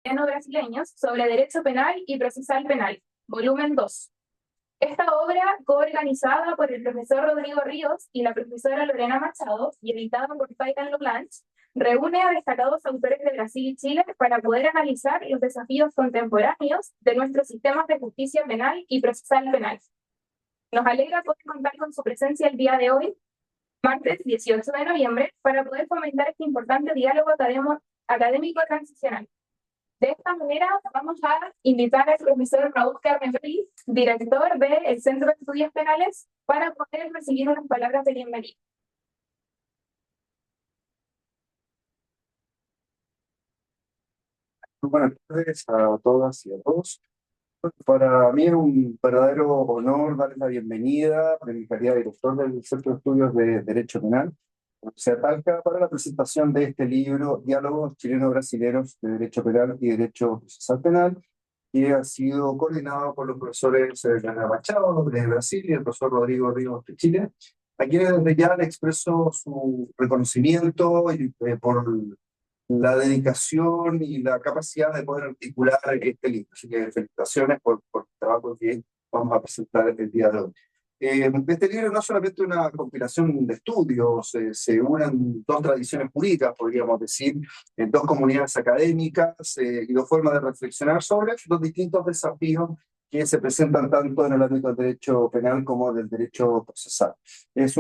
Brasileños sobre Derecho Penal y Procesal Penal, volumen 2. Esta obra, coorganizada por el profesor Rodrigo Ríos y la profesora Lorena Machado y editada por Titan Loblanch, reúne a destacados autores de Brasil y Chile para poder analizar los desafíos contemporáneos de nuestros sistemas de justicia penal y procesal penal. Nos alegra poder contar con su presencia el día de hoy, martes 18 de noviembre, para poder fomentar este importante diálogo académico transicional. De esta manera, vamos a invitar al profesor Raúl Carmen Feliz, director del Centro de Estudios Penales, para poder recibir unas palabras de bienvenida. Muy buenas tardes a todas y a todos. Para mí es un verdadero honor darles la bienvenida de mi calidad de director del Centro de Estudios de Derecho Penal, Universidad Talca, para la presentación de este libro, Diálogos Chileno-Brasileros de Derecho Penal y Derecho Procesal Penal, que ha sido coordinado por los profesores Lorena Machado de Brasil y el profesor Rodrigo Ríos de Chile, a quienes desde ya le expreso su reconocimiento por la dedicación y la capacidad de poder articular este libro. Así que felicitaciones por el trabajo que vamos a presentar el día de hoy. Este libro no es solamente una compilación de estudios, se unen dos tradiciones jurídicas, podríamos decir, dos comunidades académicas y dos formas de reflexionar sobre los distintos desafíos que se presentan tanto en el ámbito del derecho penal como del derecho procesal. En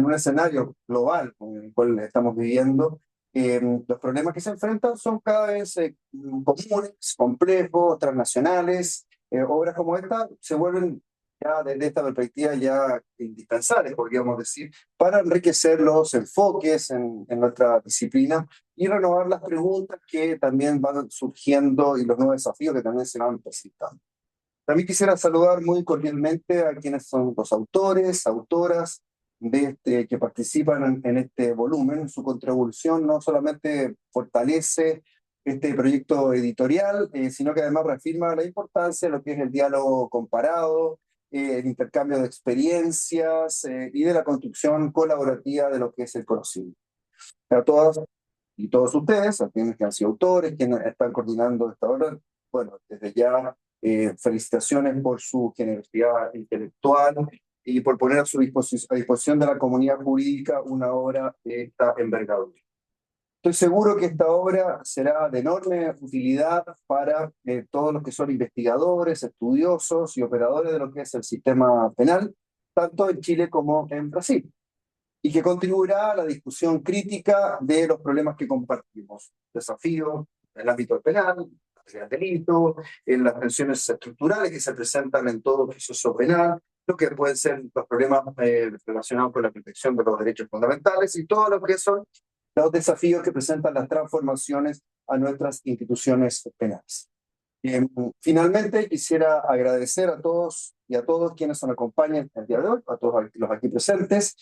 un escenario global con el cual estamos viviendo. Los problemas que se enfrentan son cada vez comunes, complejos, transnacionales. Obras como esta se vuelven ya desde esta perspectiva ya indispensables, podríamos decir, para enriquecer los enfoques en nuestra disciplina y renovar las preguntas que también van surgiendo y los nuevos desafíos que también se van presentando. También quisiera saludar muy cordialmente a quienes son los autores, autoras que participan en este volumen. Su contribución no solamente fortalece este proyecto editorial, sino que además reafirma la importancia de lo que es el diálogo comparado, el intercambio de experiencias y de la construcción colaborativa de lo que es el conocimiento. A todas y todos ustedes, a quienes que han sido autores, quienes están coordinando esta obra, bueno, desde ya felicitaciones por su generosidad intelectual y por poner a disposición de la comunidad jurídica una obra de esta envergadura. Estoy seguro que esta obra será de enorme utilidad para todos los que son investigadores, estudiosos y operadores de lo que es el sistema penal, tanto en Chile como en Brasil, y que contribuirá a la discusión crítica de los problemas que compartimos, desafíos en el ámbito penal, el delito, en las tensiones estructurales que se presentan en todo proceso penal, lo que pueden ser los problemas relacionados con la protección de los derechos fundamentales y todo lo que son los desafíos que presentan las transformaciones a nuestras instituciones penales. Finalmente, quisiera agradecer a todos y a todos quienes nos acompañan el día de hoy, a todos los aquí presentes.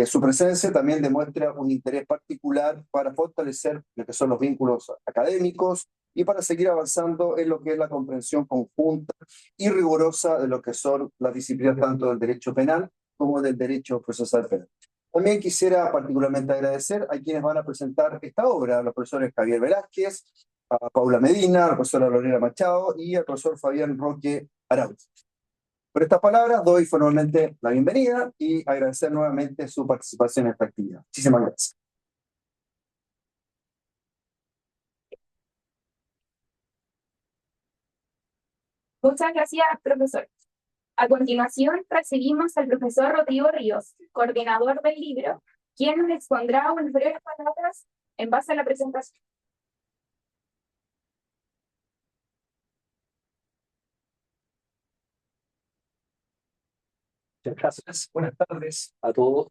Su presencia también demuestra un interés particular para fortalecer lo que son los vínculos académicos y para seguir avanzando en lo que es la comprensión conjunta y rigurosa de lo que son las disciplinas tanto del derecho penal como del derecho procesal penal. También quisiera particularmente agradecer a quienes van a presentar esta obra, a los profesores Javier Velázquez, a Paula Medina, a la profesora Lorena Machado y al profesor Fabián Roque Arauz. Por estas palabras doy formalmente la bienvenida y agradecer nuevamente su participación en esta actividad. Muchísimas gracias. Muchas gracias, profesor. A continuación, recibimos al profesor Rodrigo Ríos, coordinador del libro, quien nos expondrá unas breves palabras en base a la presentación. Muchas gracias. Buenas tardes a todos.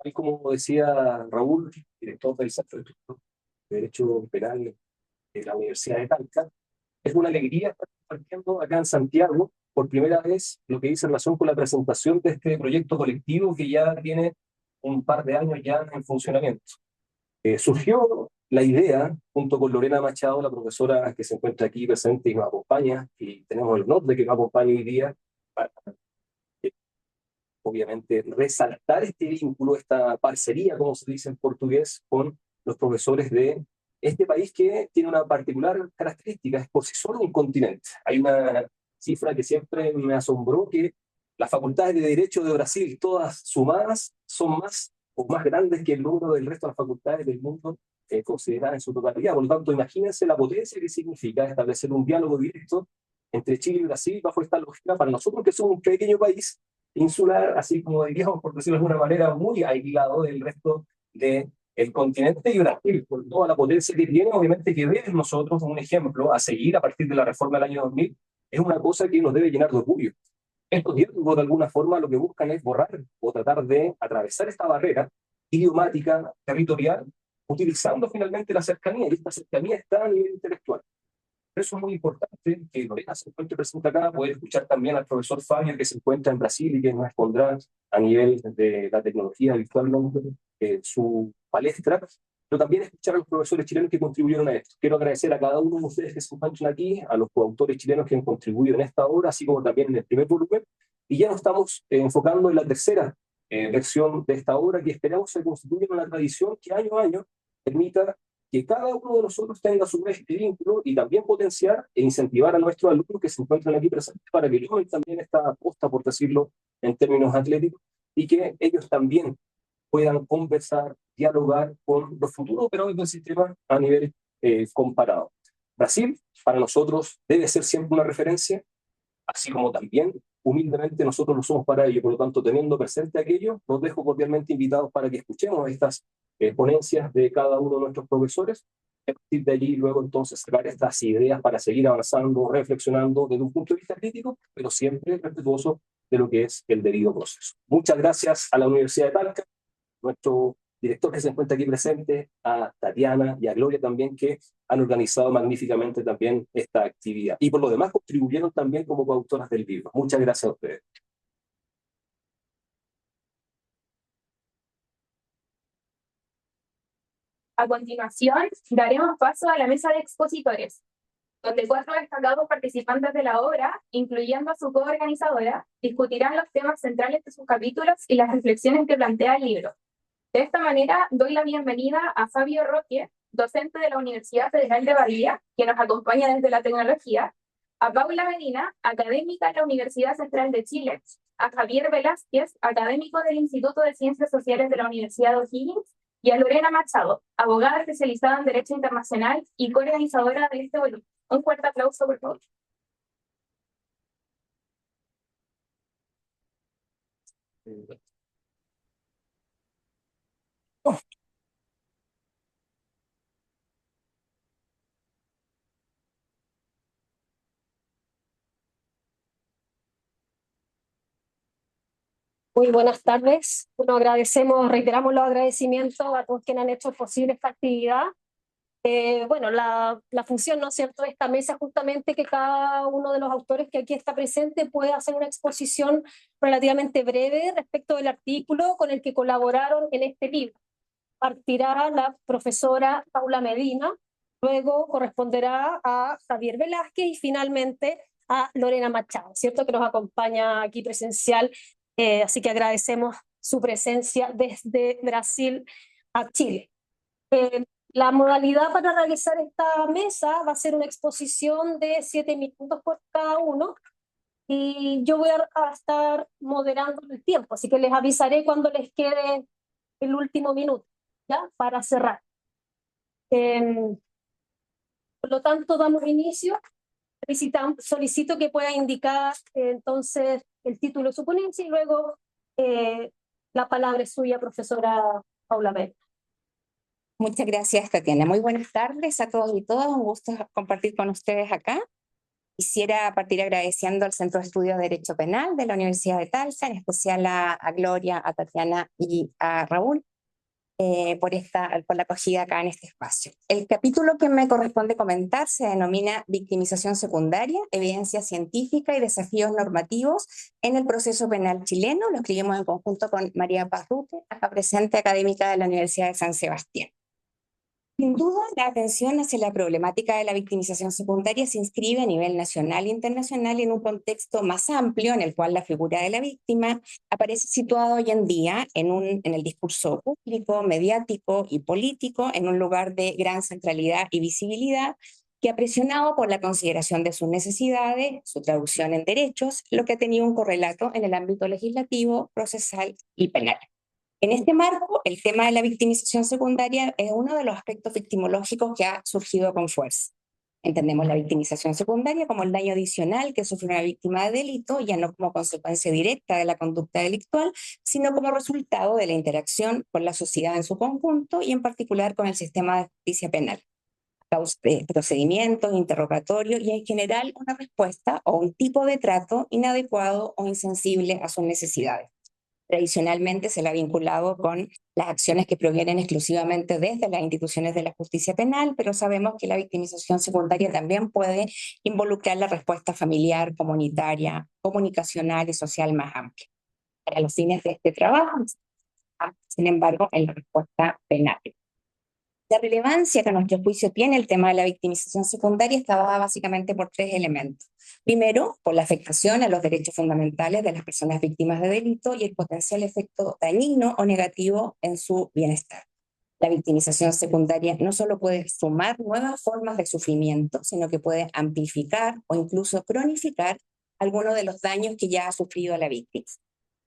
Tal como decía Raúl, director del Centro de Estudios de Derecho Penal de la Universidad de Talca, es una alegría estar compartiendo acá en Santiago por primera vez lo que dice en relación con la presentación de este proyecto colectivo que ya tiene un par de años ya en funcionamiento. Surgió la idea, junto con Lorena Machado, la profesora que se encuentra aquí presente y nos acompaña, y tenemos el honor de que nos acompañe hoy día, para obviamente resaltar este vínculo, esta parcería, como se dice en portugués, con los profesores de Este país que tiene una particular característica, es por sí solo un continente. Hay una cifra que siempre me asombró, que las facultades de Derecho de Brasil, todas sumadas, son más o más grandes que el número del resto de las facultades del mundo consideradas en su totalidad. Por lo tanto, imagínense la potencia que significa establecer un diálogo directo entre Chile y Brasil bajo esta lógica para nosotros, que somos un pequeño país insular, así como diríamos, por decirlo de alguna manera, muy aislado del resto del continente, y Brasil, por toda la potencia que tiene, obviamente que ver en nosotros un ejemplo a seguir a partir de la reforma del año 2000, es una cosa que nos debe llenar de orgullo. Estos diálogos, de alguna forma, lo que buscan es borrar o tratar de atravesar esta barrera idiomática, territorial, utilizando finalmente la cercanía, y esta cercanía está a nivel intelectual. Por eso es muy importante que Lorena se encuentre presente acá, poder escuchar también al profesor Fabio, que se encuentra en Brasil y que nos expondrá a nivel de la tecnología virtualmente su palestra, pero también escuchar a los profesores chilenos que contribuyeron a esto. Quiero agradecer a cada uno de ustedes que se encuentran aquí, a los coautores chilenos que han contribuido en esta obra, así como también en el primer volumen, y ya nos estamos enfocando en la tercera versión de esta obra, que esperamos se constituya en una tradición que año a año permita que cada uno de nosotros tenga a su vez este vínculo, y también potenciar e incentivar a nuestros alumnos que se encuentran aquí presentes para que tomen también esta aposta, por decirlo en términos atléticos, y que ellos también puedan conversar, dialogar con los futuros operadores del sistema a nivel comparado. Brasil, para nosotros, debe ser siempre una referencia, así como también humildemente nosotros lo somos para ello. Por lo tanto, teniendo presente aquello, los dejo cordialmente invitados para que escuchemos estas ponencias de cada uno de nuestros profesores. A partir de allí, luego entonces sacar estas ideas para seguir avanzando, reflexionando desde un punto de vista crítico, pero siempre respetuoso de lo que es el debido proceso. Muchas gracias a la Universidad de Talca, nuestro director que se encuentra aquí presente, a Tatiana y a Gloria también, que han organizado magníficamente también esta actividad. Y por lo demás contribuyeron también como coautoras del libro. Muchas gracias a ustedes. A continuación, daremos paso a la mesa de expositores, donde 4 destacados participantes de la obra, incluyendo a su coorganizadora, discutirán los temas centrales de sus capítulos y las reflexiones que plantea el libro. De esta manera, doy la bienvenida a Fabio Roque, docente de la Universidad Federal de Bahía, que nos acompaña desde la tecnología, a Paula Medina, académica de la Universidad Central de Chile, a Javier Velázquez, académico del Instituto de Ciencias Sociales de la Universidad de O'Higgins, y a Lorena Machado, abogada especializada en Derecho Internacional y coorganizadora de este volumen. Un fuerte aplauso, por favor. Muy buenas tardes. Bueno, reiteramos los agradecimientos a todos quienes han hecho posible esta actividad. Bueno, la función, ¿no es cierto?, de esta mesa es justamente que cada uno de los autores que aquí está presente pueda hacer una exposición relativamente breve respecto del artículo con el que colaboraron en este libro. Partirá la profesora Paula Medina, luego corresponderá a Javier Velázquez y finalmente a Lorena Machado, ¿cierto?, que nos acompaña aquí presencial. Así que agradecemos su presencia desde Brasil a Chile. La modalidad para realizar esta mesa va a ser una exposición de 7 minutos por cada uno, y yo voy a estar moderando el tiempo, así que les avisaré cuando les quede el último minuto, ¿ya?, para cerrar. Por lo tanto, damos inicio. Solicito que pueda indicar entonces el título de su ponencia y luego la palabra es suya, profesora Paula Medina. Muchas gracias, Tatiana. Muy buenas tardes a todos y todas. Un gusto compartir con ustedes acá. Quisiera partir agradeciendo al Centro de Estudios de Derecho Penal de la Universidad de Talca, en especial a Gloria, a Tatiana y a Raúl, por la acogida acá en este espacio. El capítulo que me corresponde comentar se denomina Victimización secundaria, evidencia científica y desafíos normativos en el proceso penal chileno. Lo escribimos en conjunto con María Paz Rute, acá presente, académica de la Universidad de San Sebastián. Sin duda, la atención hacia la problemática de la victimización secundaria se inscribe a nivel nacional e internacional en un contexto más amplio en el cual la figura de la víctima aparece situada hoy en día en el discurso público, mediático y político, en un lugar de gran centralidad y visibilidad que ha presionado por la consideración de sus necesidades, su traducción en derechos, lo que ha tenido un correlato en el ámbito legislativo, procesal y penal. En este marco, el tema de la victimización secundaria es uno de los aspectos victimológicos que ha surgido con fuerza. Entendemos la victimización secundaria como el daño adicional que sufre una víctima de delito, ya no como consecuencia directa de la conducta delictual, sino como resultado de la interacción con la sociedad en su conjunto y en particular con el sistema de justicia penal. Procedimientos, interrogatorios y en general una respuesta o un tipo de trato inadecuado o insensible a sus necesidades. Tradicionalmente se la ha vinculado con las acciones que provienen exclusivamente desde las instituciones de la justicia penal, pero sabemos que la victimización secundaria también puede involucrar la respuesta familiar, comunitaria, comunicacional y social más amplia. Para los fines de este trabajo, sin embargo, en la respuesta penal. La relevancia que a nuestro juicio tiene el tema de la victimización secundaria está dada básicamente por tres elementos. Primero, por la afectación a los derechos fundamentales de las personas víctimas de delito y el potencial efecto dañino o negativo en su bienestar. La victimización secundaria no solo puede sumar nuevas formas de sufrimiento, sino que puede amplificar o incluso cronificar algunos de los daños que ya ha sufrido la víctima.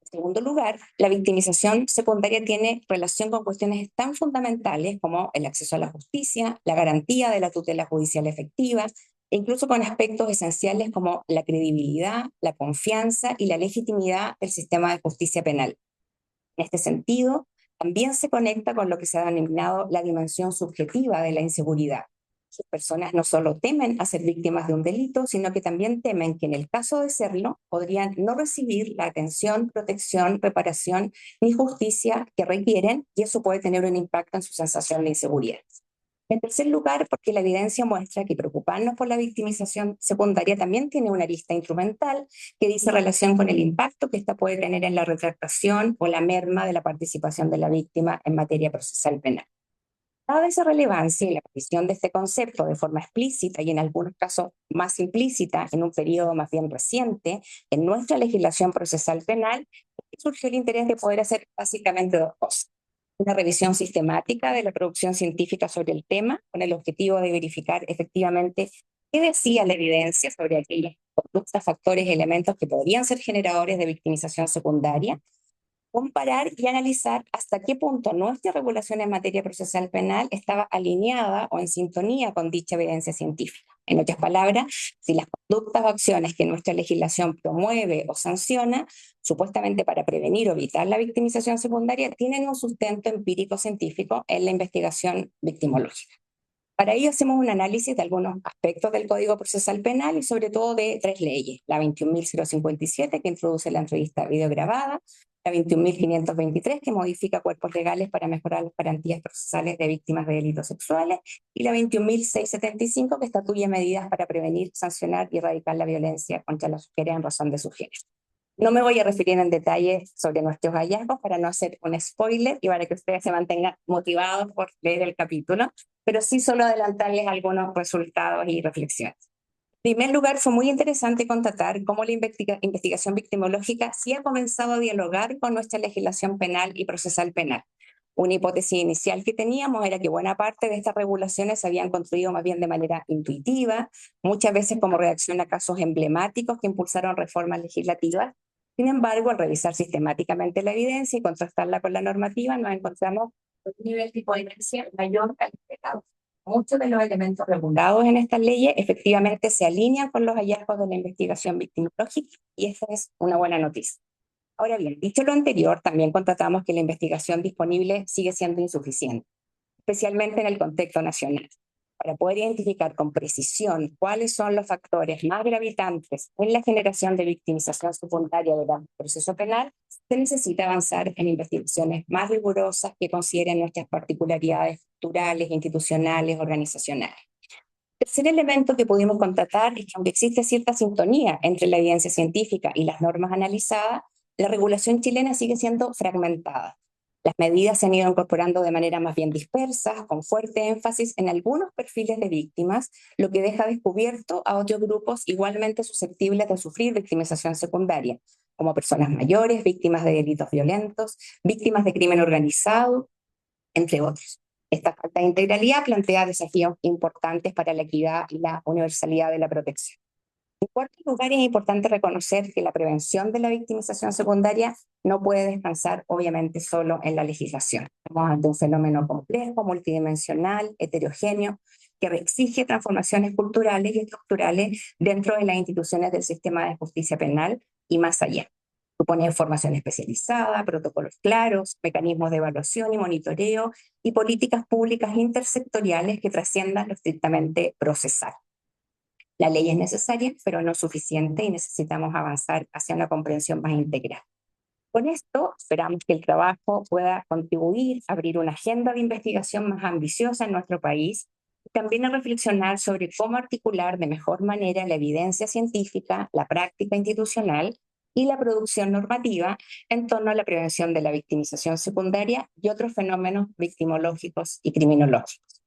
En segundo lugar, la victimización secundaria tiene relación con cuestiones tan fundamentales como el acceso a la justicia, la garantía de la tutela judicial efectiva, e incluso con aspectos esenciales como la credibilidad, la confianza y la legitimidad del sistema de justicia penal. En este sentido, también se conecta con lo que se ha denominado la dimensión subjetiva de la inseguridad. Sus personas no solo temen a ser víctimas de un delito, sino que también temen que en el caso de serlo, podrían no recibir la atención, protección, reparación ni justicia que requieren, y eso puede tener un impacto en su sensación de inseguridad. En tercer lugar, porque la evidencia muestra que preocuparnos por la victimización secundaria también tiene una arista instrumental que dice relación con el impacto que ésta puede tener en la retractación o la merma de la participación de la víctima en materia procesal penal. Dada esa relevancia y la aparición de este concepto de forma explícita y en algunos casos más implícita en un periodo más bien reciente en nuestra legislación procesal penal, surgió el interés de poder hacer básicamente dos cosas. Una revisión sistemática de la producción científica sobre el tema, con el objetivo de verificar efectivamente qué decía la evidencia sobre aquellas conductas, factores y elementos que podrían ser generadores de victimización secundaria, comparar y analizar hasta qué punto nuestra regulación en materia procesal penal estaba alineada o en sintonía con dicha evidencia científica. En otras palabras, si las conductas o acciones que nuestra legislación promueve o sanciona, supuestamente para prevenir o evitar la victimización secundaria, tienen un sustento empírico científico en la investigación victimológica. Para ello hacemos un análisis de algunos aspectos del Código Procesal Penal y sobre todo de tres leyes: la 21.057, que introduce la entrevista videograbada, la 21.523, que modifica cuerpos legales para mejorar las garantías procesales de víctimas de delitos sexuales, y la 21.675, que estatuye medidas para prevenir, sancionar y erradicar la violencia contra las mujeres en razón de su género. No me voy a referir en detalle sobre nuestros hallazgos para no hacer un spoiler y para que ustedes se mantengan motivados por leer el capítulo, pero sí solo adelantarles algunos resultados y reflexiones. En primer lugar, fue muy interesante constatar cómo la investigación victimológica sí ha comenzado a dialogar con nuestra legislación penal y procesal penal. Una hipótesis inicial que teníamos era que buena parte de estas regulaciones se habían construido más bien de manera intuitiva, muchas veces como reacción a casos emblemáticos que impulsaron reformas legislativas. Sin embargo, al revisar sistemáticamente la evidencia y contrastarla con la normativa, nos encontramos con un nivel de coherencia mayor al esperado. Muchos de los elementos regulados en estas leyes efectivamente se alinean con los hallazgos de la investigación victimológica y esta es una buena noticia. Ahora bien, dicho lo anterior, también constatamos que la investigación disponible sigue siendo insuficiente, especialmente en el contexto nacional. Para poder identificar con precisión cuáles son los factores más gravitantes en la generación de victimización secundaria del proceso penal, se necesita avanzar en investigaciones más rigurosas que consideren nuestras particularidades culturales, institucionales, organizacionales. El tercer elemento que pudimos constatar es que aunque existe cierta sintonía entre la evidencia científica y las normas analizadas, la regulación chilena sigue siendo fragmentada. Las medidas se han ido incorporando de manera más bien dispersa, con fuerte énfasis en algunos perfiles de víctimas, lo que deja descubierto a otros grupos igualmente susceptibles de sufrir victimización secundaria, como personas mayores, víctimas de delitos violentos, víctimas de crimen organizado, entre otros. Esta falta de integralidad plantea desafíos importantes para la equidad y la universalidad de la protección. En cuarto lugar, es importante reconocer que la prevención de la victimización secundaria no puede descansar, obviamente, solo en la legislación. Estamos ante un fenómeno complejo, multidimensional, heterogéneo, que exige transformaciones culturales y estructurales dentro de las instituciones del sistema de justicia penal y más allá. Supone formación especializada, protocolos claros, mecanismos de evaluación y monitoreo y políticas públicas intersectoriales que trasciendan lo estrictamente procesal. La ley es necesaria, pero no suficiente, y necesitamos avanzar hacia una comprensión más integral. Con esto, esperamos que el trabajo pueda contribuir a abrir una agenda de investigación más ambiciosa en nuestro país y también a reflexionar sobre cómo articular de mejor manera la evidencia científica, la práctica institucional y la producción normativa en torno a la prevención de la victimización secundaria y otros fenómenos victimológicos y criminológicos.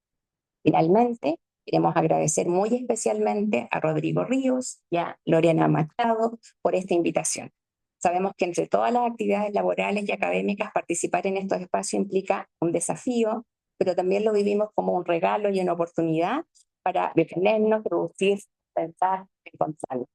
Finalmente, queremos agradecer muy especialmente a Rodrigo Ríos y a Lorena Machado por esta invitación. Sabemos que entre todas las actividades laborales y académicas, participar en estos espacios implica un desafío, pero también lo vivimos como un regalo y una oportunidad para detenernos, producir, pensar, encontrarnos.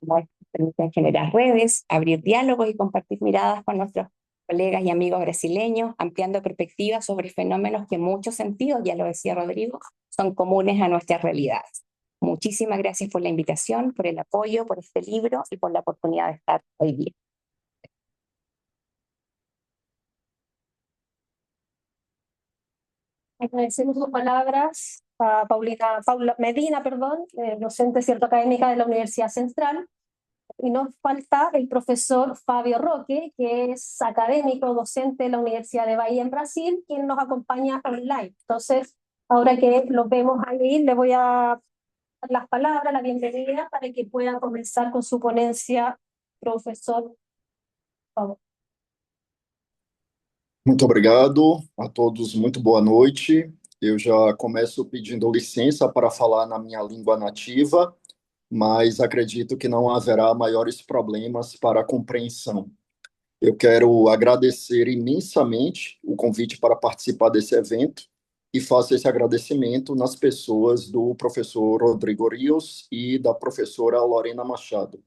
Nos permiten generar redes, abrir diálogos y compartir miradas con nuestros colegas y amigos brasileños, ampliando perspectivas sobre fenómenos que en muchos sentidos, ya lo decía Rodrigo, son comunes a nuestras realidades. Muchísimas gracias por la invitación, por el apoyo, por este libro y por la oportunidad de estar hoy día. Agradecemos sus palabras a Paula Medina, docente cierto académica de la Universidad Central. Y nos falta el profesor Fabio Roque, que es académico, docente de la Universidad de Bahía en Brasil, quien nos acompaña online. Entonces, ahora que los vemos ahí, le voy a dar las palabras, la bienvenida, para que pueda comenzar con su ponencia, profesor. Por favor. Muito obrigado a todos, muito boa noite. Eu já começo pedindo licença para falar na minha língua nativa, mas acredito que não haverá maiores problemas para a compreensão. Eu quero agradecer imensamente o convite para participar desse evento e faço esse agradecimento nas pessoas do professor Rodrigo Rios e da professora Lorena Machado.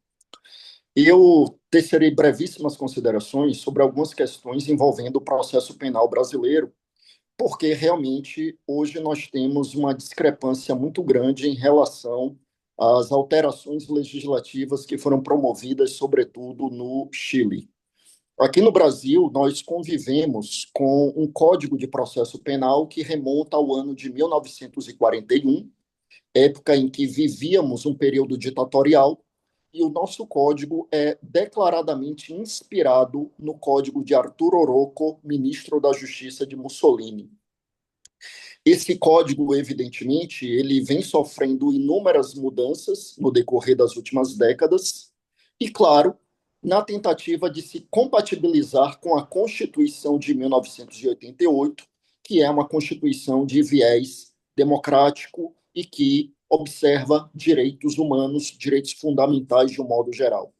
Eu tecerei brevíssimas considerações sobre algumas questões envolvendo o processo penal brasileiro, porque realmente hoje nós temos uma discrepância muito grande em relação às alterações legislativas que foram promovidas, sobretudo no Chile. Aqui no Brasil, nós convivemos com um Código de Processo Penal que remonta ao ano de 1941, época em que vivíamos um período ditatorial, e o nosso código é declaradamente inspirado no código de Arturo Rocco, ministro da Justiça de Mussolini. Esse código, evidentemente, ele vem sofrendo inúmeras mudanças no decorrer das últimas décadas e, claro, na tentativa de se compatibilizar com a Constituição de 1988, que é uma Constituição de viés democrático e que observa direitos humanos, direitos fundamentais de um modo geral.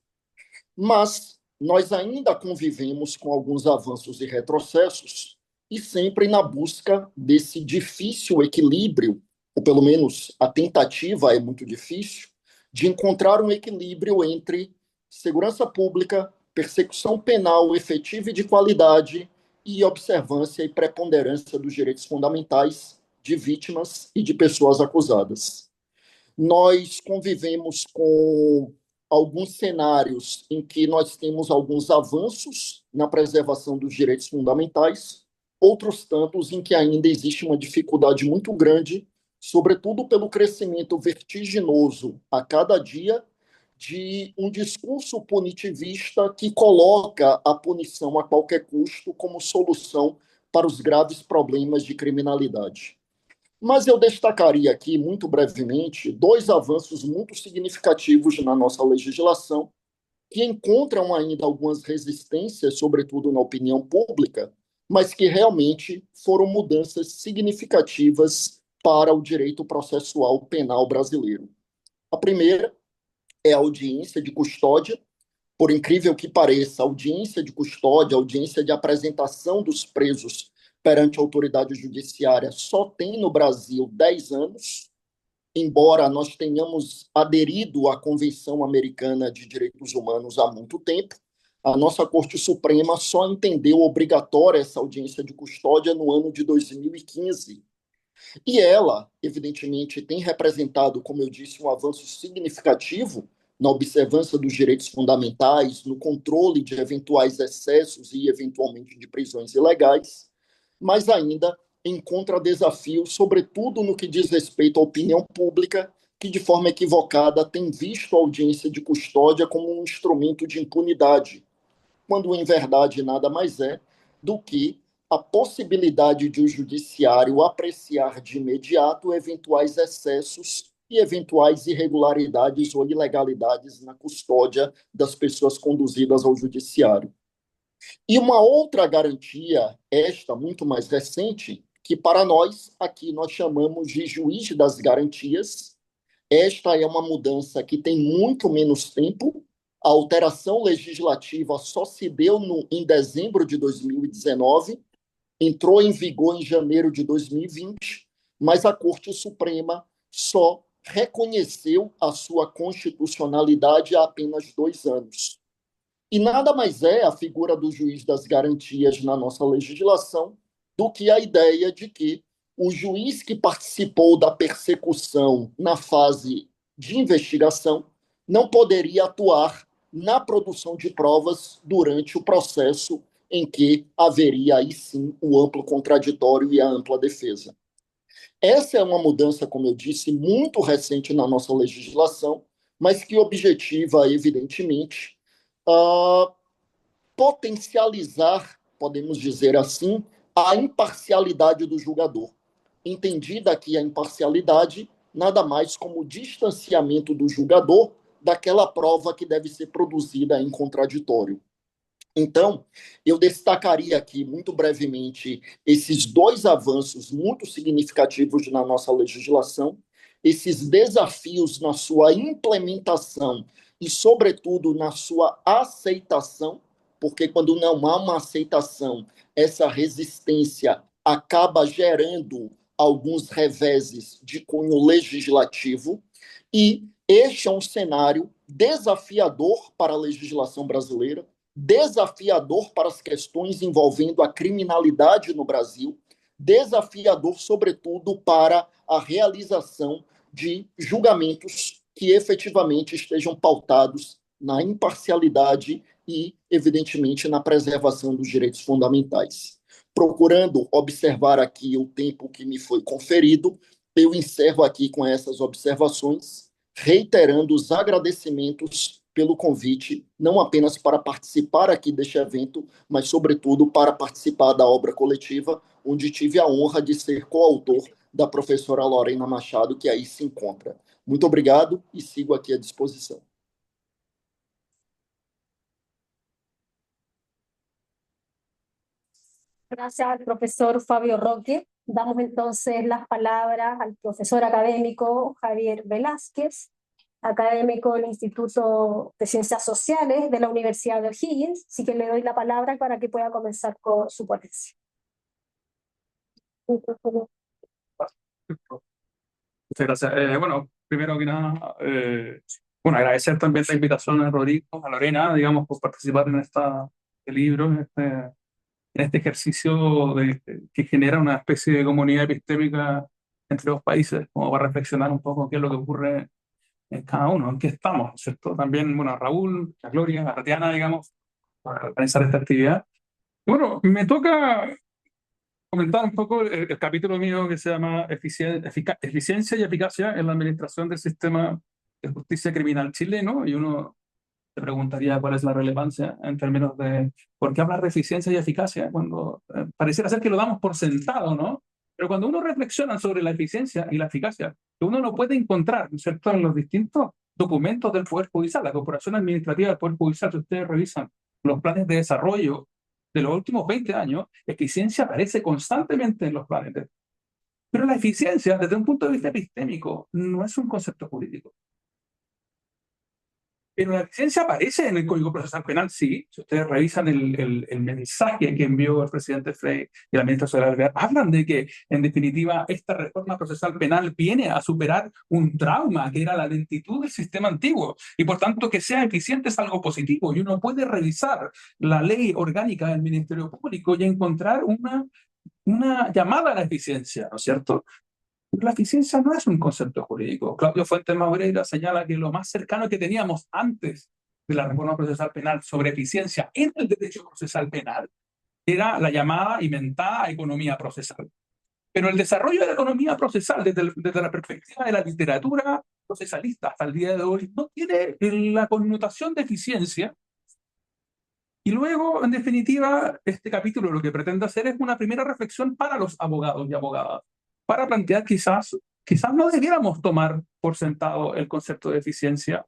Mas nós ainda convivemos com alguns avanços e retrocessos e sempre na busca desse difícil equilíbrio, ou pelo menos a tentativa é muito difícil, de encontrar um equilíbrio entre segurança pública, persecução penal efetiva e de qualidade e observância e preponderância dos direitos fundamentais de vítimas e de pessoas acusadas. Nós convivemos com alguns cenários em que nós temos alguns avanços na preservação dos direitos fundamentais, outros tantos em que ainda existe uma dificuldade muito grande, sobretudo pelo crescimento vertiginoso a cada dia de um discurso punitivista que coloca a punição a qualquer custo como solução para os graves problemas de criminalidade. Mas eu destacaria aqui, muito brevemente, dois avanços muito significativos na nossa legislação, que encontram ainda algumas resistências, sobretudo na opinião pública, mas que realmente foram mudanças significativas para o direito processual penal brasileiro. A primeira é a audiência de custódia. Por incrível que pareça, a audiência de custódia, a audiência de apresentação dos presos perante a autoridade judiciária só tem no Brasil 10 anos, embora nós tenhamos aderido à Convenção Americana de Direitos Humanos há muito tempo. A nossa Corte Suprema só entendeu obrigatória essa audiência de custódia no ano de 2015. E ela, evidentemente, tem representado, como eu disse, um avanço significativo na observância dos direitos fundamentais, no controle de eventuais excessos e, eventualmente, de prisões ilegais, mas ainda encontra desafios, sobretudo no que diz respeito à opinião pública, que, de forma equivocada, tem visto a audiência de custódia como um instrumento de impunidade, quando, em verdade, nada mais é do que a possibilidade de o judiciário apreciar de imediato eventuais excessos e eventuais irregularidades ou ilegalidades na custódia das pessoas conduzidas ao judiciário. E uma outra garantia, esta muito mais recente, que para nós, aqui nós chamamos de juiz das garantias. Esta é uma mudança que tem muito menos tempo. A alteração legislativa só se deu em dezembro de 2019, entrou em vigor em janeiro de 2020, mas a Corte Suprema só reconheceu a sua constitucionalidade há apenas 2 anos. E nada mais é a figura do juiz das garantias na nossa legislação do que a ideia de que o juiz que participou da persecução na fase de investigação não poderia atuar na produção de provas durante o processo em que haveria aí sim o amplo contraditório e a ampla defesa. Essa é uma mudança, como eu disse, muito recente na nossa legislação, mas que objetiva, evidentemente, potencializar, podemos dizer assim, a imparcialidade do julgador. Entendida aqui a imparcialidade, nada mais como o distanciamento do julgador daquela prova que deve ser produzida em contraditório. Então, eu destacaria aqui muito brevemente esses 2 avanços muito significativos na nossa legislação, esses desafios na sua implementação e, sobretudo, na sua aceitação, porque quando não há uma aceitação, essa resistência acaba gerando alguns reveses de cunho legislativo, e este é um cenário desafiador para a legislação brasileira, desafiador para as questões envolvendo a criminalidade no Brasil, desafiador, sobretudo, para a realização de julgamentos que efetivamente estejam pautados na imparcialidade e, evidentemente, na preservação dos direitos fundamentais. Procurando observar aqui o tempo que me foi conferido, eu encerro aqui com essas observações, reiterando os agradecimentos pelo convite, não apenas para participar aqui deste evento, mas, sobretudo, para participar da obra coletiva, onde tive a honra de ser coautor da professora Lorena Machado, que aí se encontra. Muito obrigado e sigo aqui à disposição. Gracias al profesor Fabio Roque. Damos entonces las palabras al profesor académico Javier Velázquez, académico del Instituto de Ciencias Sociales de la Universidad de O'Higgins, así que le doy la palabra para que pueda comenzar con su ponencia. Muchas gracias. Bueno, primero que nada, bueno, agradecer también la invitación a Rodrigo, a Lorena, digamos, por participar en este libro, en este ejercicio que genera una especie de comunidad epistémica entre los países, como para reflexionar un poco qué es lo que ocurre en cada uno, en qué estamos, ¿cierto? También, bueno, a Raúl, a Gloria, a Tatiana, digamos, para organizar esta actividad. Bueno, me toca comentar un poco el capítulo mío que se llama Eficiencia y Eficacia en la Administración del Sistema de Justicia Criminal chileno, y uno se preguntaría cuál es la relevancia en términos de por qué hablar de eficiencia y eficacia cuando pareciera ser que lo damos por sentado, ¿no? Pero cuando uno reflexiona sobre la eficiencia y la eficacia, que uno lo puede encontrar, ¿no es cierto?, en los distintos documentos del Poder Judicial, la Corporación Administrativa del Poder Judicial, si ustedes revisan los planes de desarrollo de los últimos 20 años, eficiencia aparece constantemente en los planes. Pero la eficiencia, desde un punto de vista epistémico, no es un concepto jurídico. Pero la eficiencia aparece en el Código Procesal Penal, sí. Si ustedes revisan el mensaje que envió el presidente Frey y la ministra Soledad Alvear, hablan de que, en definitiva, esta reforma procesal penal viene a superar un trauma que era la lentitud del sistema antiguo. Y por tanto, que sea eficiente es algo positivo. Y uno puede revisar la ley orgánica del Ministerio Público y encontrar una llamada a la eficiencia, ¿no es cierto? La eficiencia no es un concepto jurídico. Claudio Fuentes Maureira señala que lo más cercano que teníamos antes de la reforma procesal penal sobre eficiencia en el derecho procesal penal era la llamada y mentada economía procesal. Pero el desarrollo de la economía procesal desde la perspectiva de la literatura procesalista hasta el día de hoy no tiene la connotación de eficiencia. Y luego, en definitiva, este capítulo lo que pretende hacer es una primera reflexión para los abogados y abogadas, para plantear quizás no debiéramos tomar por sentado el concepto de eficiencia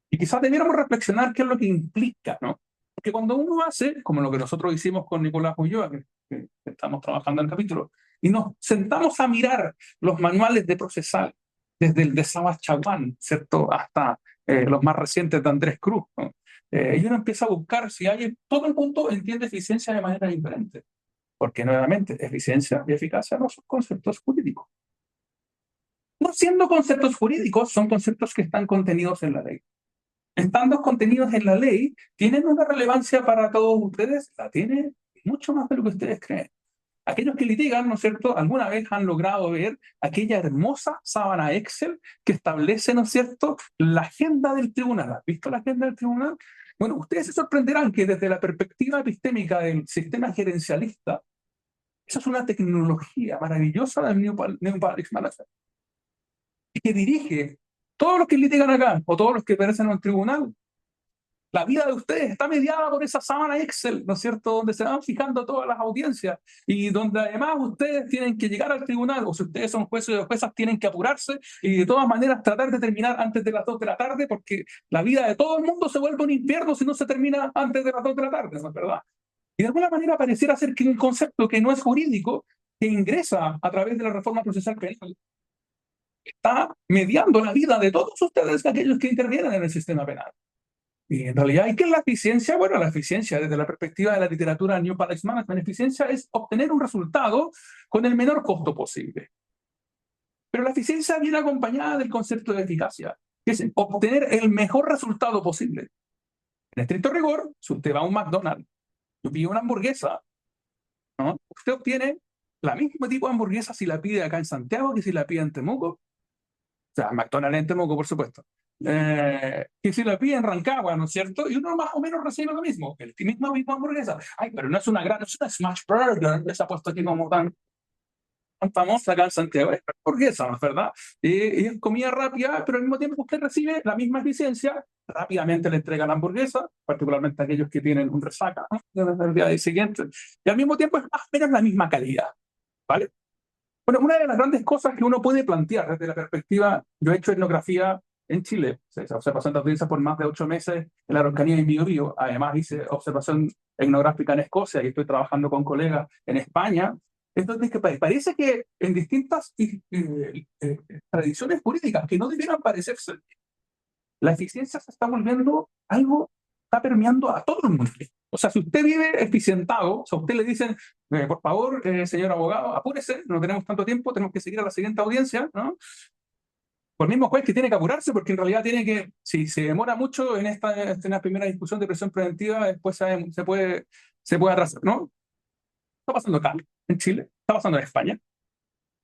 y quizás debiéramos reflexionar qué es lo que implica, ¿no? Porque cuando uno hace, como lo que nosotros hicimos con Nicolás Ulloa, que estamos trabajando en el capítulo, y nos sentamos a mirar los manuales de procesal, desde el de Sabas Chaguán, ¿cierto?, hasta los más recientes de Andrés Cruz, ¿no? Y uno empieza a buscar si hay, todo el mundo entiende eficiencia de manera diferente. Porque nuevamente, eficiencia y eficacia no son conceptos jurídicos. No siendo conceptos jurídicos, son conceptos que están contenidos en la ley. Estando contenidos en la ley, ¿tienen una relevancia para todos ustedes? La tiene mucho más de lo que ustedes creen. Aquellos que litigan, ¿no es cierto?, alguna vez han logrado ver aquella hermosa sábana Excel que establece, ¿no es cierto?, la agenda del tribunal. ¿Has visto la agenda del tribunal? Bueno, ustedes se sorprenderán que desde la perspectiva epistémica del sistema gerencialista, esa es una tecnología maravillosa del New Public Management, que dirige todos los que litigan acá o todos los que perecen en el tribunal. La vida de ustedes está mediada por esa sábana Excel, ¿no es cierto?, donde se van fijando todas las audiencias y donde además ustedes tienen que llegar al tribunal, o si ustedes son jueces o juezas, tienen que apurarse y de todas maneras tratar de terminar antes de las 2 de la tarde, porque la vida de todo el mundo se vuelve un infierno si no se termina antes de las 2 de la tarde, ¿no es verdad? Y de alguna manera pareciera ser que un concepto que no es jurídico, que ingresa a través de la reforma procesal penal, está mediando la vida de todos ustedes, aquellos que intervienen en el sistema penal. Y en realidad, ¿y qué es la eficiencia? Bueno, la eficiencia desde la perspectiva de la literatura New Public Management, la eficiencia es obtener un resultado con el menor costo posible. Pero la eficiencia viene acompañada del concepto de eficacia, que es obtener el mejor resultado posible. En estricto rigor, si usted va a un McDonald's, yo pido una hamburguesa, ¿no? Usted obtiene la misma tipo de hamburguesa si la pide acá en Santiago que si la pide en Temuco. O sea, McDonald's en Temuco, por supuesto. Que si la pide en Rancagua, ¿no es cierto? Y uno más o menos recibe lo mismo, el misma hamburguesa. Ay, pero no es una Smash Burger, que se ha puesto aquí como tan famosa acá en Santiago. Es hamburguesa, ¿no es verdad? Y es comida rápida, pero al mismo tiempo usted recibe la misma eficiencia, rápidamente le entrega la hamburguesa, particularmente a aquellos que tienen un resaca, ¿no?, desde el día siguiente. Y al mismo tiempo es más o menos la misma calidad, ¿vale? Bueno, una de las grandes cosas que uno puede plantear desde la perspectiva, yo he hecho etnografía en Chile, esa observación de audiencia por más de 8 meses en la Araucanía y en Biobío. Además hice observación etnográfica en Escocia y estoy trabajando con colegas en España. Entonces, que parece que en distintas tradiciones jurídicas que no debieran parecerse, la eficiencia se está volviendo algo, está permeando a todo el mundo. O sea, si usted vive eficientado, o sea, a usted le dicen, por favor, señor abogado, apúrese, no tenemos tanto tiempo, tenemos que seguir a la siguiente audiencia, ¿no? Por el mismo juez que tiene que apurarse, porque en realidad tiene que, si se demora mucho en esta primera discusión de prisión preventiva, después se puede atrasar, ¿no? Está pasando acá, en Chile, está pasando en España,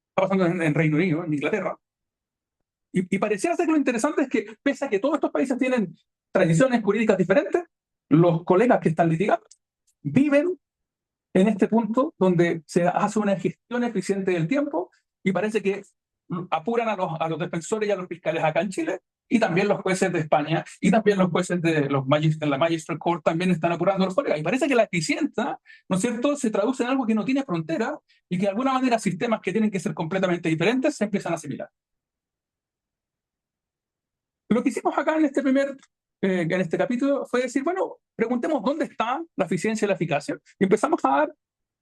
está pasando en Reino Unido, en Inglaterra. Y pareciera ser que lo interesante es que, pese a que todos estos países tienen tradiciones jurídicas diferentes, los colegas que están litigando viven en este punto donde se hace una gestión eficiente del tiempo y parece que apuran a los defensores y a los fiscales acá en Chile, y también los jueces de España y también los jueces de la Magistrate Court también están apurando a los colegas. Y parece que la eficiencia, ¿no es cierto?, se traduce en algo que no tiene frontera y que de alguna manera sistemas que tienen que ser completamente diferentes se empiezan a asimilar. Lo que hicimos acá en este primer en este capítulo fue decir, bueno, preguntemos dónde está la eficiencia y la eficacia. Y empezamos a dar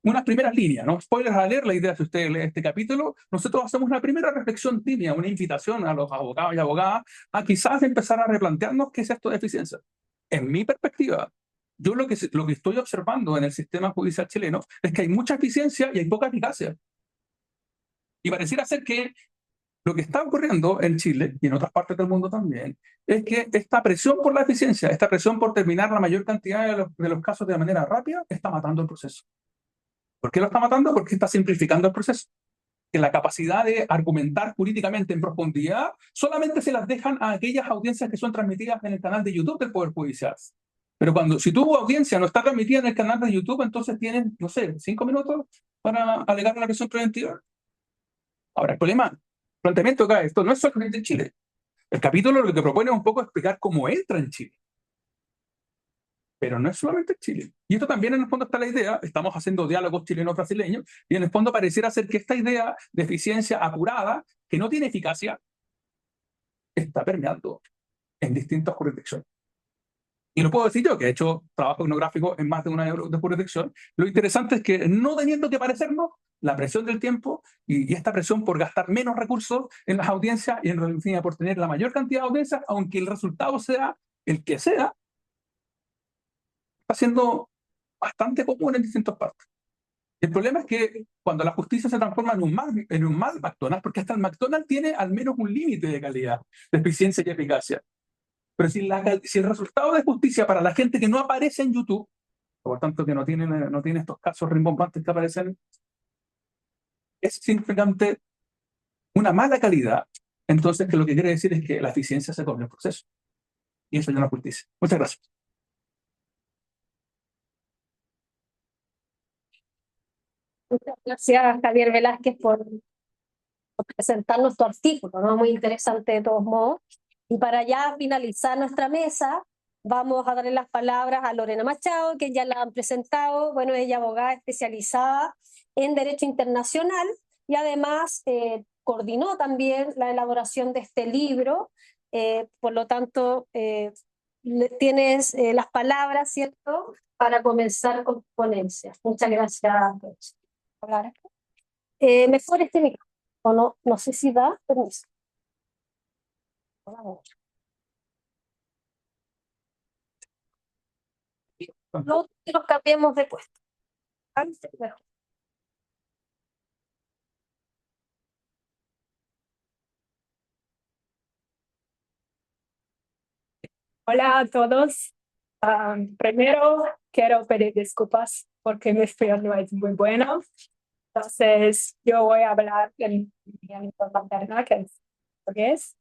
unas primeras líneas, ¿no? Spoilers a leer, la idea, si usted lee este capítulo, nosotros hacemos una primera reflexión tímida, una invitación a los abogados y abogadas a quizás empezar a replantearnos qué es esto de eficiencia. En mi perspectiva, yo lo que estoy observando en el sistema judicial chileno es que hay mucha eficiencia y hay poca eficacia. Y pareciera ser que lo que está ocurriendo en Chile y en otras partes del mundo también es que esta presión por la eficiencia, esta presión por terminar la mayor cantidad de los casos de manera rápida, está matando el proceso. ¿Por qué lo está matando? Porque está simplificando el proceso. Que la capacidad de argumentar jurídicamente en profundidad solamente se las dejan a aquellas audiencias que son transmitidas en el canal de YouTube del Poder Judicial. Pero si tu audiencia no está transmitida en el canal de YouTube, entonces tienen, no sé, 5 minutos para alegar una prisión preventiva. Ahora, el planteamiento acá, esto no es solamente en Chile. El capítulo lo que propone es un poco explicar cómo entra en Chile. Pero no es solamente en Chile. Y esto también en el fondo está la idea, estamos haciendo diálogos chilenos-brasileños, y en el fondo pareciera ser que esta idea de eficiencia apurada, que no tiene eficacia, está permeando en distintas jurisdicciones. Y lo puedo decir yo, que he hecho trabajo etnográfico en más de una de jurisdicción. Lo interesante es que no teniendo que parecernos, la presión del tiempo y esta presión por gastar menos recursos en las audiencias y en definitiva por tener la mayor cantidad de audiencias, aunque el resultado sea el que sea, está siendo bastante común en distintas partes. El problema es que cuando la justicia se transforma en un mal McDonald's, porque hasta el McDonald's tiene al menos un límite de calidad, de eficiencia y eficacia. Pero si el resultado de justicia para la gente que no aparece en YouTube, por tanto que no tiene estos casos rimbombantes que aparecen, es simplemente una mala calidad, entonces que lo que quiere decir es que la eficiencia se come el proceso. Y eso ya no es justicia. Muchas gracias. Muchas gracias, Javier Velázquez, por presentarnos tu artículo, ¿no? Muy interesante de todos modos. Y para ya finalizar nuestra mesa, vamos a darle las palabras a Lorena Machado, que ya la han presentado. Bueno, ella es abogada especializada en Derecho Internacional y además coordinó también la elaboración de este libro. Por lo tanto, tienes las palabras, ¿cierto?, para comenzar con tu ponencia. Muchas gracias. Mejor este micrófono, no sé si da permiso. No nos cambiemos de puesto. Hola a todos. Primero quiero pedir disculpas porque mi español no es muy bueno. Entonces yo voy a hablar en mi lengua materna, que es portugués.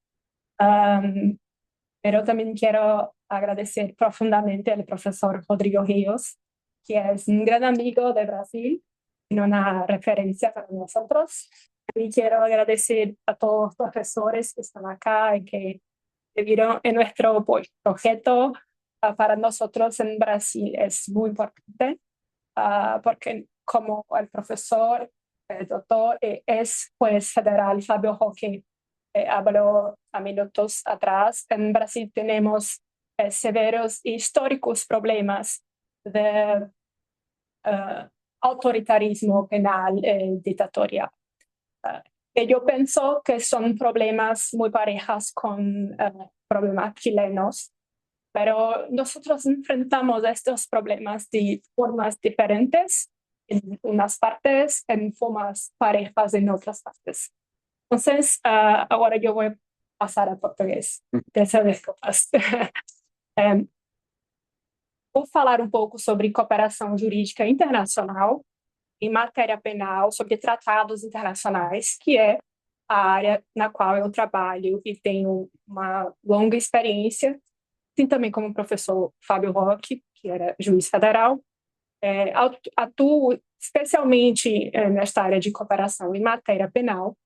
Pero también quiero agradecer profundamente al profesor Rodrigo Ríos, que es un gran amigo de Brasil y una referencia para nosotros. Y quiero agradecer a todos los profesores que están acá y que vivieron en nuestro proyecto. Para nosotros en Brasil es muy importante porque como el profesor, el doctor, es juez federal Fábio Roque habló a minutos atrás, en Brasil tenemos severos e históricos problemas de autoritarismo penal dictatorial. Yo pienso que son problemas muy parejas con problemas chilenos, pero nosotros enfrentamos estos problemas de formas diferentes en unas partes, en formas parejas en otras partes. Entonces, ahora yo voy a pasar a português. Dessa vez capaz. Vou falar um pouco sobre cooperação jurídica internacional em matéria penal, sobre tratados internacionais, que é a área na qual eu trabalho e tenho uma longa experiência, assim também como o professor Fábio Roque, que era juiz federal. Atuo especialmente nesta área de cooperação em matéria penal,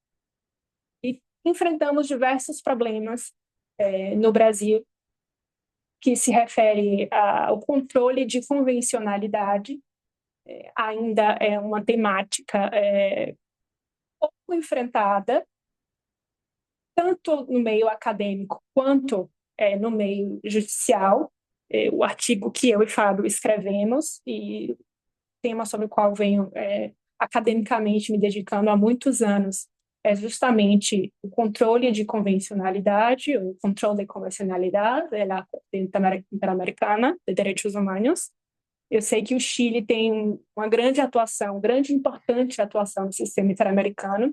enfrentamos diversos problemas no Brasil que se refere ao controle de convencionalidade. Ainda é uma temática pouco enfrentada, tanto no meio acadêmico quanto no meio judicial. O artigo que eu e Fábio escrevemos e tema sobre o qual venho academicamente me dedicando há muitos anos é justamente o controle de convencionalidade, o controle de convencionalidade da Corte Interamericana de Direitos Humanos. Eu sei que o Chile tem uma grande atuação, grande e importante atuação no sistema interamericano,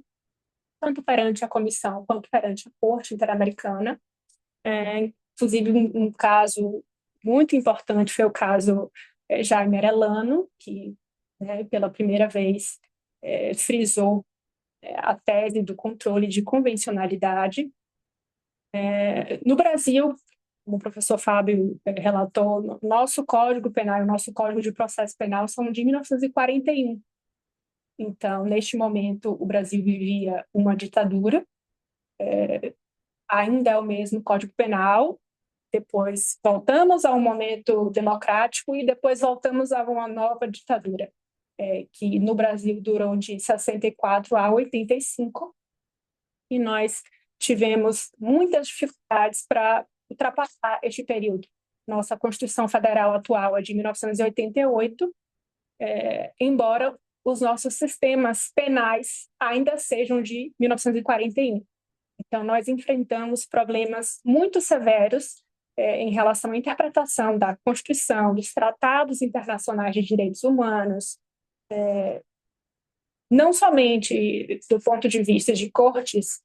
tanto perante a Comissão quanto perante a Corte Interamericana. Inclusive, um caso muito importante foi o caso Jaime Arellano, que pela primeira vez frisou a tese do controle de convencionalidade. No Brasil, como o professor Fábio relatou, nosso Código Penal e o nosso Código de Processo Penal são de 1941. Então, neste momento, o Brasil vivia uma ditadura, ainda é o mesmo Código Penal, depois voltamos a um momento democrático e depois voltamos a uma nova ditadura, que no Brasil durou de 64 a 85, e nós tivemos muitas dificuldades para ultrapassar este período. Nossa Constituição Federal atual é de 1988, embora os nossos sistemas penais ainda sejam de 1941. Então, nós enfrentamos problemas muito severos em relação à interpretação da Constituição, dos tratados internacionais de direitos humanos, não somente do ponto de vista de cortes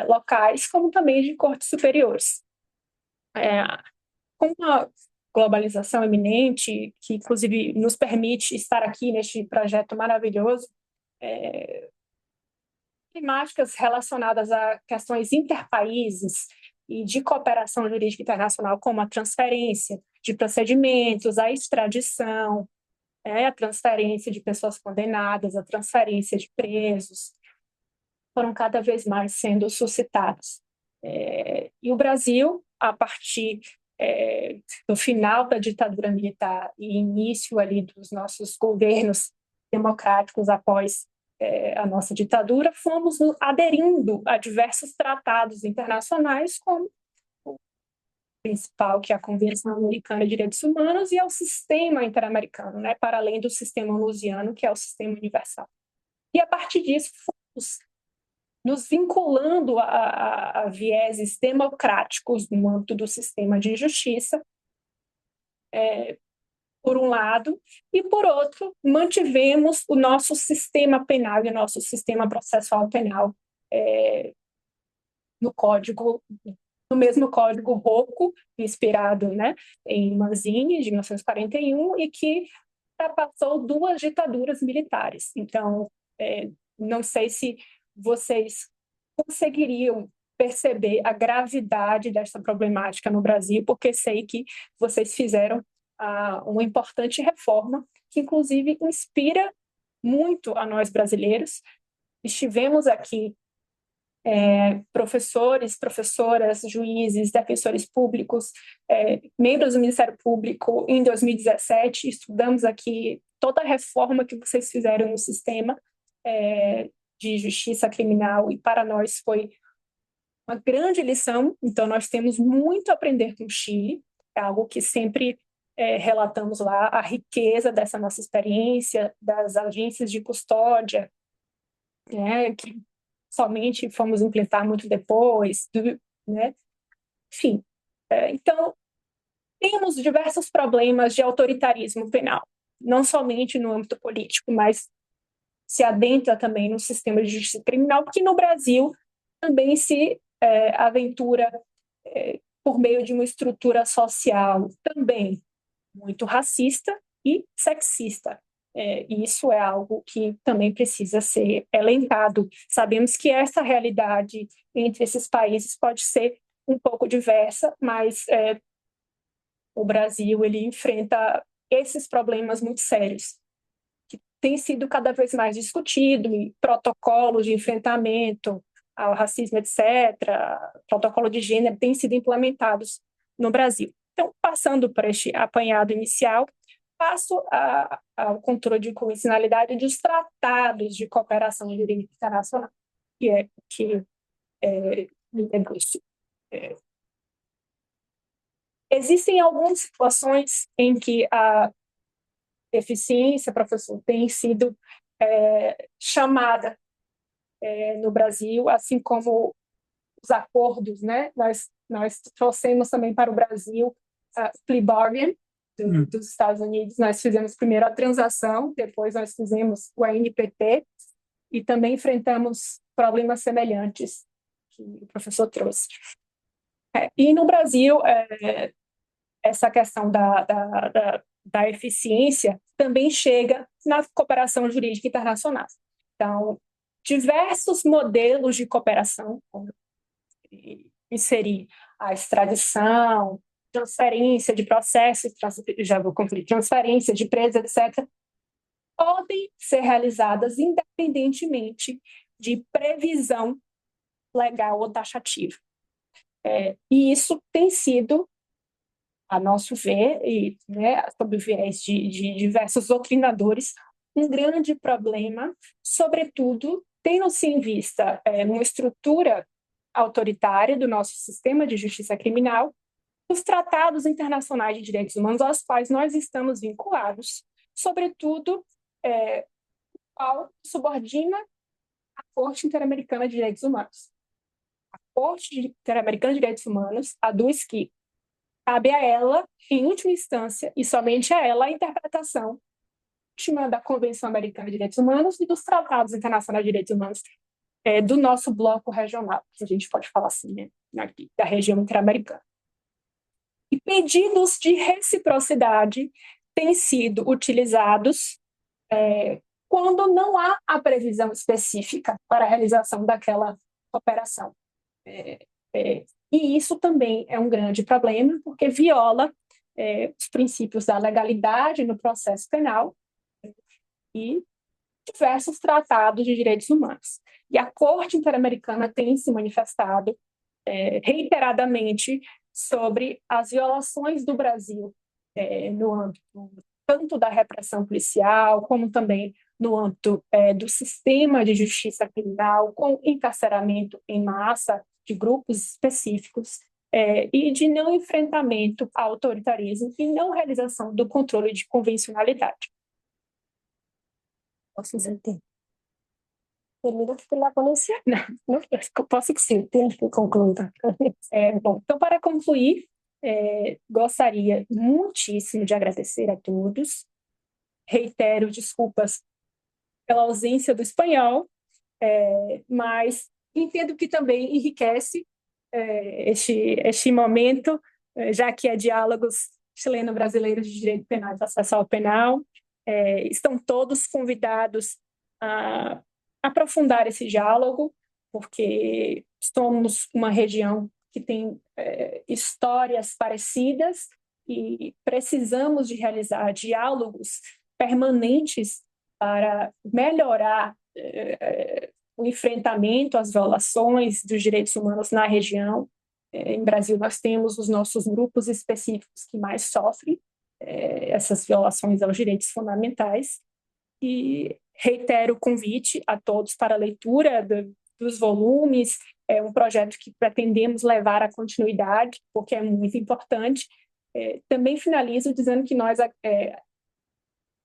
locais, como também de cortes superiores. Com a globalização iminente, que inclusive nos permite estar aqui neste projeto maravilhoso, temáticas relacionadas a questões interpaíses e de cooperação jurídica internacional, como a transferência de procedimentos, a extradição, a transferência de pessoas condenadas, a transferência de presos, foram cada vez mais sendo suscitados. E o Brasil, a partir do final da ditadura militar e início ali dos nossos governos democráticos após a nossa ditadura, fomos aderindo a diversos tratados internacionais, como o principal, que é a Convenção Americana de Direitos Humanos, e ao sistema interamericano, para além do sistema onusiano, que é o sistema universal. E a partir disso, fomos nos vinculando a vieses democráticos no âmbito do sistema de justiça, por um lado, e por outro, mantivemos o nosso sistema penal e o nosso sistema processual penal no mesmo código ROCO, inspirado em Manzini, de 1941, e que ultrapassou 2 ditaduras militares. Então, não sei se vocês conseguiriam perceber a gravidade dessa problemática no Brasil, porque sei que vocês fizeram uma importante reforma, que inclusive inspira muito a nós brasileiros. Estivemos aqui professores, professoras, juízes, defensores públicos, membros do Ministério Público em 2017, estudamos aqui toda a reforma que vocês fizeram no sistema de justiça criminal, e para nós foi uma grande lição. Então, nós temos muito a aprender com o Chile, é algo que sempre relatamos lá, a riqueza dessa nossa experiência, das agências de custódia, que somente fomos implementar muito depois, Enfim, então, temos diversos problemas de autoritarismo penal, não somente no âmbito político, mas se adentra também no sistema de justiça criminal, que no Brasil também se aventura por meio de uma estrutura social também muito racista e sexista. Isso é algo que também precisa ser elencado. Sabemos que essa realidade entre esses países pode ser um pouco diversa, mas o Brasil ele enfrenta esses problemas muito sérios, que tem sido cada vez mais discutido, e protocolos de enfrentamento ao racismo, etc., protocolo de gênero, têm sido implementados no Brasil. Então, passando por este apanhado inicial, passo ao controle de convencionalidade dos tratados de cooperação de direito internacional, que me debruço. Existem algumas situações em que a eficiência, professor, tem sido chamada no Brasil, assim como os acordos, né? Nós trouxemos também para o Brasil a plea bargain dos Estados Unidos. Nós fizemos primeiro a transação, depois nós fizemos o ANPT e também enfrentamos problemas semelhantes que o professor trouxe. E no Brasil, essa questão da eficiência também chega na cooperação jurídica internacional. Então, diversos modelos de cooperação, inserir a extradição, transferência de processos, já vou concluir, transferência de presas, etc., podem ser realizadas independentemente de previsão legal ou taxativa. E isso tem sido, a nosso ver, e sob o viés de diversos doutrinadores, um grande problema, sobretudo tendo-se em vista uma estrutura autoritária do nosso sistema de justiça criminal, os tratados internacionais de direitos humanos aos quais nós estamos vinculados, sobretudo ao subordina a Corte Interamericana de Direitos Humanos. A Corte Interamericana de Direitos Humanos aduz que cabe a ela, em última instância, e somente a ela, a interpretação última da Convenção Americana de Direitos Humanos e dos tratados internacionais de direitos humanos do nosso bloco regional, que a gente pode falar assim, né, aqui, da região interamericana. E pedidos de reciprocidade têm sido utilizados quando não há a previsão específica para a realização daquela operação. E isso também é um grande problema, porque viola os princípios da legalidade no processo penal e diversos tratados de direitos humanos. E a Corte Interamericana tem se manifestado reiteradamente sobre as violações do Brasil no âmbito tanto da repressão policial, como também no âmbito do sistema de justiça criminal, com encarceramento em massa de grupos específicos, e de não enfrentamento ao autoritarismo e não realização do controle de convencionalidade. Posso dizer? Terminaste la ponencia? Não, posso que sim. Tienes que concluir. Bom, então, para concluir, gostaria muitíssimo de agradecer a todos. Reitero desculpas pela ausência do espanhol, mas entendo que também enriquece este momento, já que é diálogos chileno-brasileiros de direito penal e processual penal. Estão todos convidados a aprofundar esse diálogo, porque somos uma região que tem histórias parecidas e precisamos de realizar diálogos permanentes para melhorar o enfrentamento às violações dos direitos humanos na região. Em Brasil, nós temos os nossos grupos específicos que mais sofrem essas violações aos direitos fundamentais. E reitero o convite a todos para a leitura dos volumes. É um projeto que pretendemos levar à continuidade, porque é muito importante. Também finalizo dizendo que nós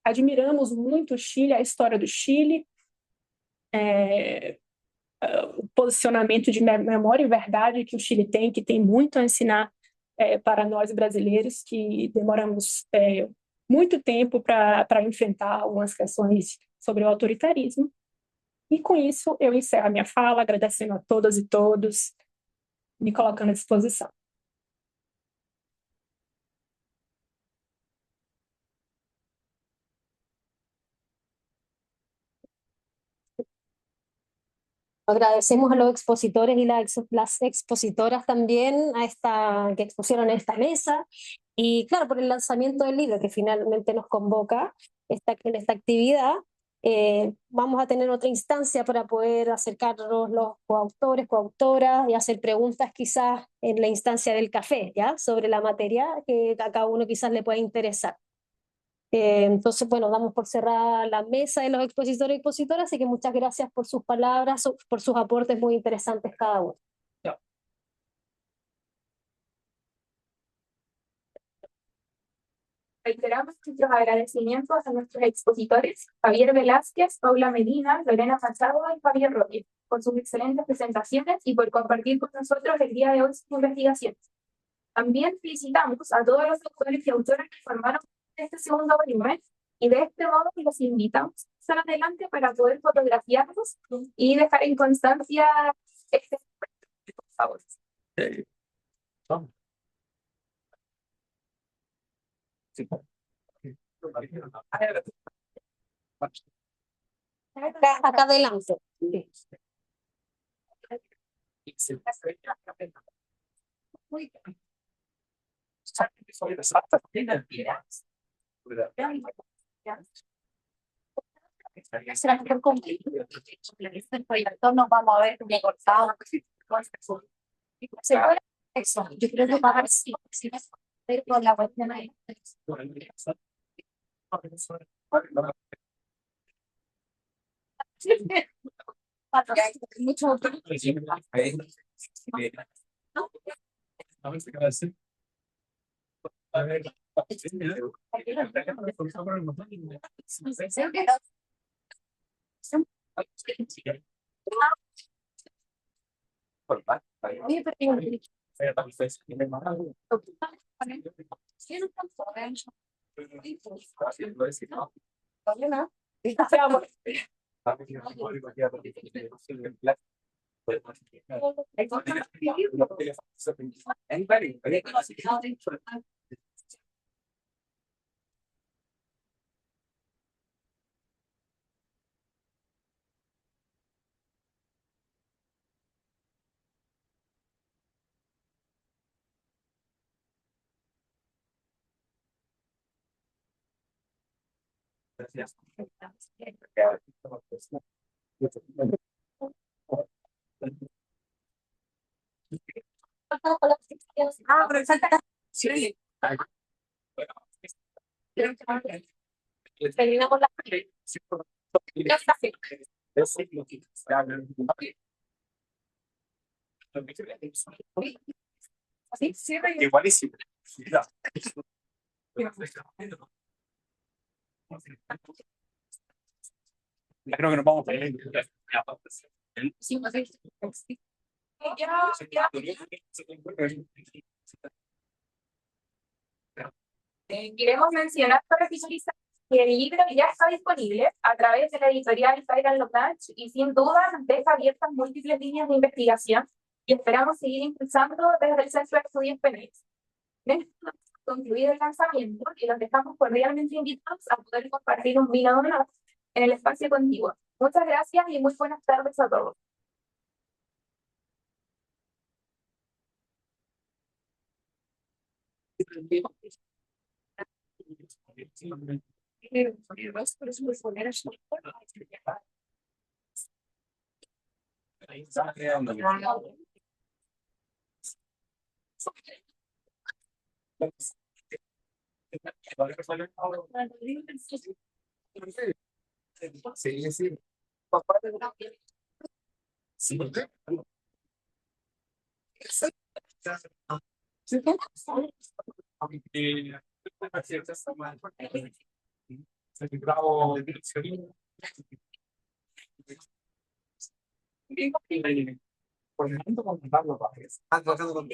admiramos muito o Chile, a história do Chile, o posicionamento de memória e verdade que o Chile tem, que tem muito a ensinar para nós brasileiros, que demoramos muito tempo para enfrentar algumas questões sobre o autoritarismo. E com isso eu encerro a minha fala, agradecendo a todas e todos, me colocando à disposição. Agradecemos a los expositores y las expositoras también que expusieron en esta mesa y claro, por el lanzamiento del libro que finalmente nos convoca en esta actividad. Vamos a tener otra instancia para poder acercarnos los coautores, coautoras y hacer preguntas quizás en la instancia del café, ¿ya? Sobre la materia que a cada uno quizás le pueda interesar. Entonces, bueno, damos por cerrada la mesa de los expositores y expositoras, así que muchas gracias por sus palabras, por sus aportes muy interesantes cada uno. Reiteramos nuestros agradecimientos a nuestros expositores, Javier Velázquez, Paula Medina, Lorena Machado y Javier Roque, por sus excelentes presentaciones y por compartir con nosotros el día de hoy sus investigaciones. También felicitamos a todos los autores y autoras que formaron este segundo volumen y de este modo los invitamos a pasar adelante para poder fotografiarlos y dejar en constancia este encuentro, por favor. Acá adelante. Será mejor con el proyector nos vamos a ver recortado. Eso, yo creo que va a si ver con la cuestión ahí. Mucho. Sí. Terminamos la. Así, cierra. Igualísimo. Creo que nos vamos a ir. Sí, Queremos mencionar para finalizar que el libro ya está disponible a través de la editorial Fire Locage y sin duda nos deja abiertas múltiples líneas de investigación y esperamos seguir impulsando desde el Centro de Estudios Penales. Concluido el lanzamiento y los dejamos cordialmente invitados a poder compartir un vino de honor en el espacio contiguo. Muchas gracias y muy buenas tardes a todos. Sí, sí. Bravo, por el momento con Pablo Vázquez. Trabajando con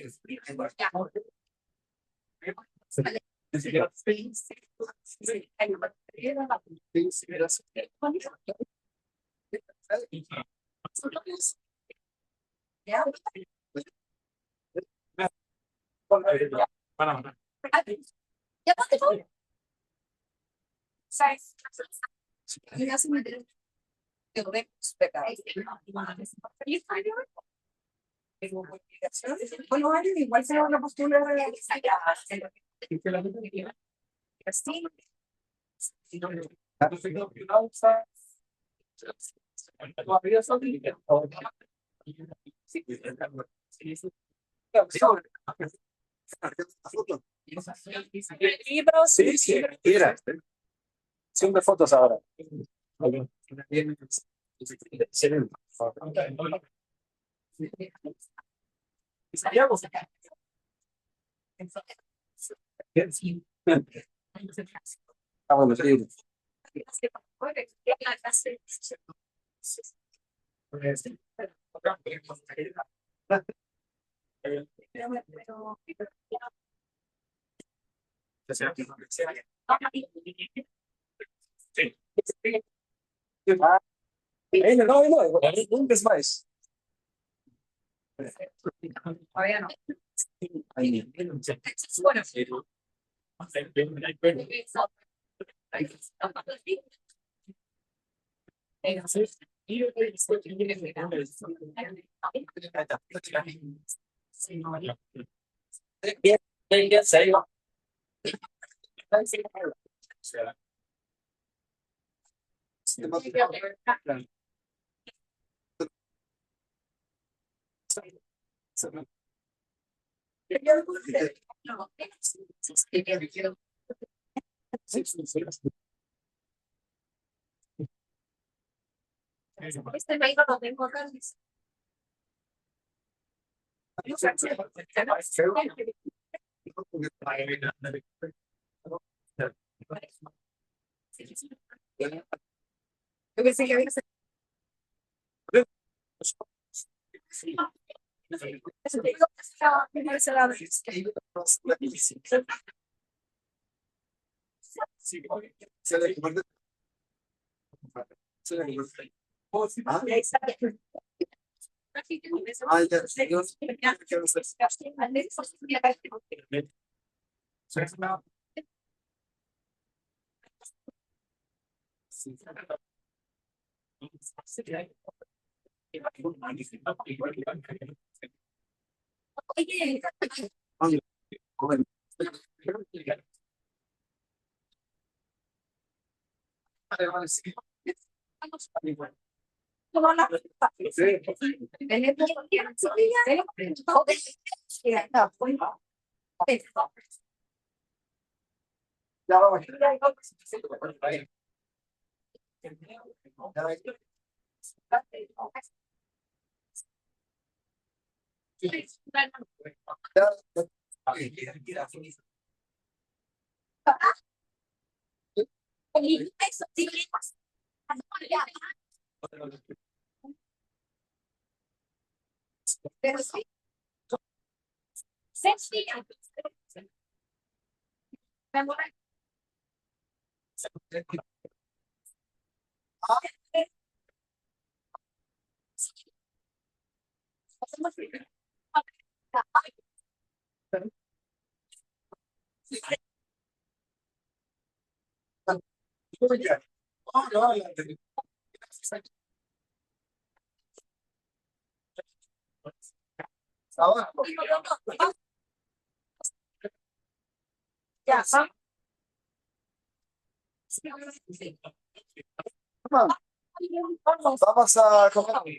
Ya te voy. ¿Sabes? Y hace muy bien. Que lo vemos pecados. Bueno, años igual se va a la postura de así. Sí, sí, mira. Siempre fotos ahora. Ah, bueno, sí. No, no, nunca es más. Todavía no. Este mail lo tengo acá. Yo pensé que había Vamos a comer.